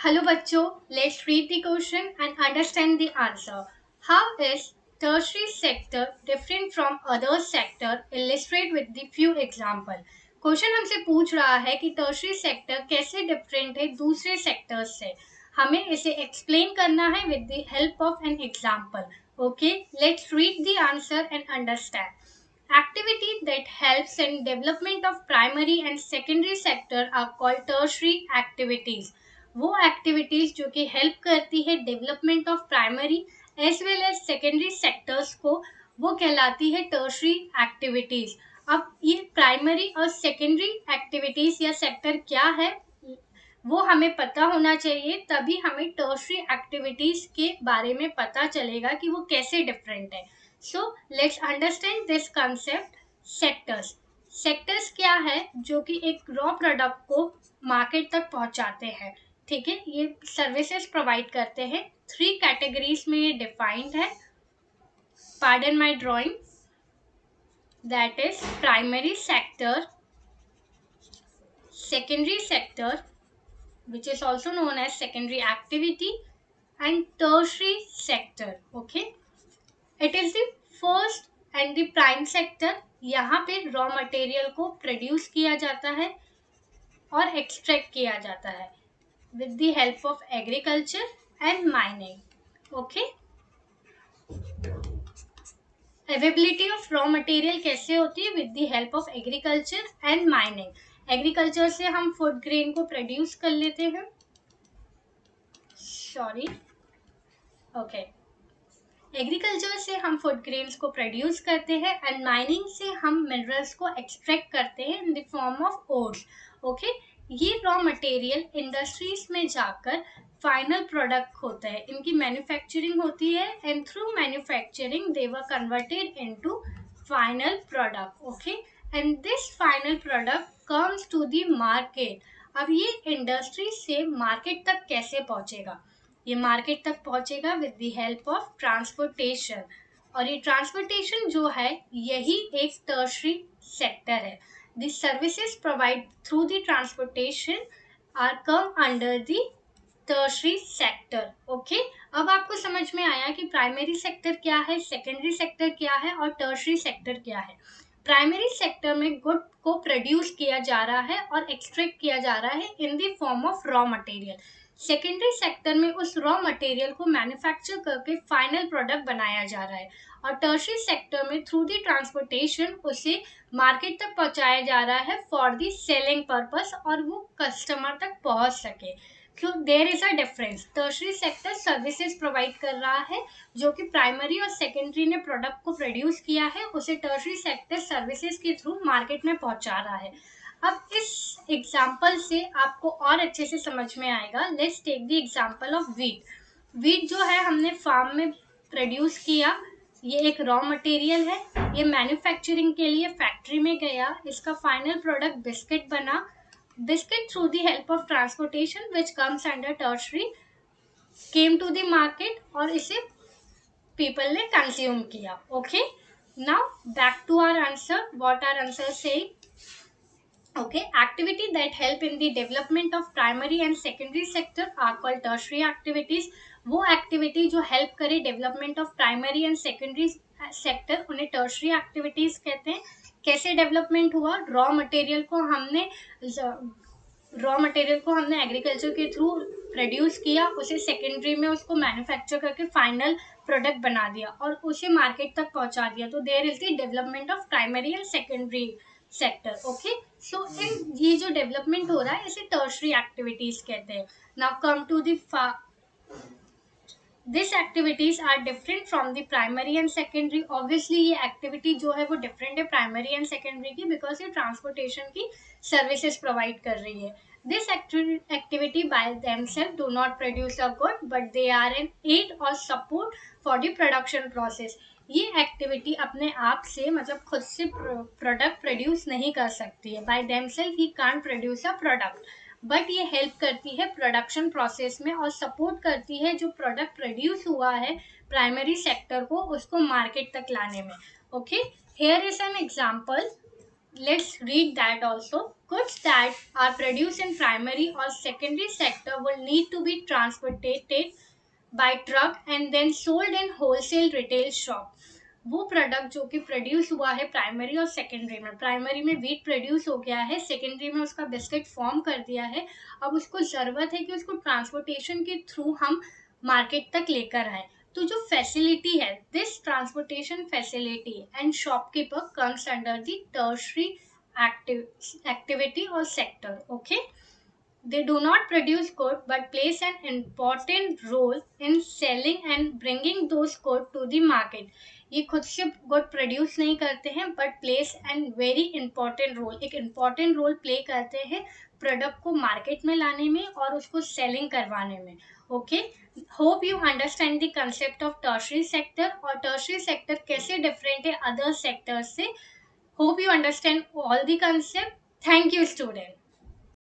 Hello बच्चों, let's read the question and understand the answer. How is tertiary sector different from other sector? Illustrate with the few example. Question हमसे पूछ रहा है कि tertiary sector कैसे different है दूसरे सेक्टर्स से. हमें इसे एक्सप्लेन करना है with the help of an example. Okay, let's read the answer and understand. Activity that helps in development of primary and secondary sector are called tertiary activities. वो activities जो कि हेल्प करती है development of primary as well as secondary sectors को, वो कहलाती है tertiary activities. अब ये प्राइमरी और सेकेंडरी एक्टिविटीज या सेक्टर क्या है वो हमें पता होना चाहिए, तभी हमें टर्शरी एक्टिविटीज के बारे में पता चलेगा कि वो कैसे डिफरेंट है. So let's understand this concept. Sectors. Sectors क्या है? जो कि एक रॉ प्रोडक्ट को मार्केट तक पहुंचाते हैं. ठीक है, ये सर्विसेज प्रोवाइड करते हैं. 3 कैटेगरीज में ये डिफाइंड है. Pardon my drawing. That is primary sector, secondary sector which is also known as secondary activity, and tertiary sector. Okay, it is the first and the prime sector. यहाँ पे raw material को produce किया जाता है और extract किया जाता है with the help of agriculture and mining. Okay, availability of raw material कैसे होती है? With the help of agriculture and mining. Agriculture से हम फूड ग्रेन को प्रोड्यूस कर लेते हैं. सॉरी, ओके, एग्रीकल्चर से हम फूड ग्रेन्स को प्रोड्यूस करते हैं एंड माइनिंग से हम मिनरल्स को एक्सट्रैक्ट करते हैं in the form of ores. Okay, ये रॉ मटेरियल इंडस्ट्रीज में जाकर फाइनल प्रोडक्ट होता है, इनकी मैन्युफैक्चरिंग होती है and through manufacturing they were converted into final product. Okay, and this final product comes to the market. अब ये इंडस्ट्री से मार्केट तक कैसे पहुंचेगा? ये मार्केट तक पहुंचेगा with the help of transportation. और ये ट्रांसपोर्टेशन जो है यही एक टर्शरी सेक्टर है. The services provide through the transportation are come under the tertiary sector. Okay, अब आपको समझ में आया कि प्राइमरी सेक्टर क्या है, सेकेंडरी सेक्टर क्या है और टर्शरी सेक्टर क्या है. प्राइमरी सेक्टर में गुड को प्रोड्यूस किया जा रहा है और एक्सट्रैक्ट किया जा रहा है in the form of raw material. Secondary sector में उस रॉ मटेरियल को मैन्युफैक्चर करके फाइनल प्रोडक्ट बनाया जा रहा है. और टर्शरी सेक्टर में थ्रू दी ट्रांसपोर्टेशन उसे मार्केट तक पहुंचाया जा रहा है फॉर दी सेलिंग पर्पस, और वो कस्टमर तक पहुंच सके. क्यों? There is a difference. Tertiary sector services provide कर रहा है, जो कि प्राइमरी और सेकेंडरी ने प्रोडक्ट को प्रोड्यूस किया है उसे टर्शरी सेक्टर सर्विसेज के थ्रू मार्केट में पहुंचा रहा है. अब इस एग्जाम्पल से आपको और अच्छे से समझ में आएगा. Let's take the example of wheat. Wheat जो है हमने फार्म में प्रोड्यूस किया, ये एक रॉ मटेरियल है. ये मैन्युफैक्चरिंग के लिए फैक्ट्री में गया, इसका फाइनल प्रोडक्ट बिस्किट बना. Biscuit through the help of transportation which comes under tertiary came to the market और इसे पीपल ने कंज्यूम किया. Okay, now back to our answer. What our answer say? Okay, activity that help in the development of primary and secondary sector are called tertiary activities. वो activity जो help करे development of primary and secondary sector उन्हें tertiary activities कहते हैं. कैसे development हुआ? Raw material को हमने एग्रीकल्चर के थ्रू प्रोड्यूस किया, उसे सेकेंडरी में उसको मैन्युफैक्चर करके फाइनल प्रोडक्ट बना दिया और उसे मार्केट तक पहुंचा दिया. तो there is the development of primary and secondary sector. Okay, so in ये जो डेवलपमेंट हो रहा है इसे टर्शरी एक्टिविटीज कहते हैं. Now come to the this activities are different from the primary and secondary. Obviously ये एक्टिविटी जो है वो डिफरेंट है प्राइमरी एंड सेकेंडरी की, बिकॉज ये ट्रांसपोर्टेशन की सर्विसेज प्रोवाइड कर रही है. This activity by themselves do not produce a good, but they are an aid or support for the production process. ये एक्टिविटी अपने आप से मतलब खुद से प्रोडक्ट प्रोड्यूस नहीं कर सकती है. बाय themselves ही can't produce a product, but ये हेल्प करती है प्रोडक्शन प्रोसेस में और सपोर्ट करती है जो प्रोडक्ट प्रोड्यूस हुआ है प्राइमरी सेक्टर को उसको मार्केट तक लाने में. Okay, here is an example. let's read that also. Goods that are produced in primary or secondary sector will need to be transported by truck and then sold in wholesale retail shop. वो product जो कि produce हुआ है primary और secondary में, primary में wheat produce हो गया है, सेकेंडरी में उसका बिस्किट फॉर्म कर दिया है, अब उसको ज़रूरत है कि उसको ट्रांसपोर्टेशन के थ्रू हम मार्केट तक लेकर आए, तो जो फैसिलिटी है, this transportation facility and shopkeeper comes under the tertiary activity और sector. Okay, they do not produce good but plays an important role in selling and bringing those good to the market. ये खुद से good produce नहीं करते हैं but place and very important role, एक important role play करते हैं product को मार्केट में लाने में और उसको सेलिंग करवाने में. Okay, hope you understand the concept of tertiary sector और टर्शरी सेक्टर कैसे डिफरेंट है अदर सेक्टर से. Hope you understand all the concept. Thank you student.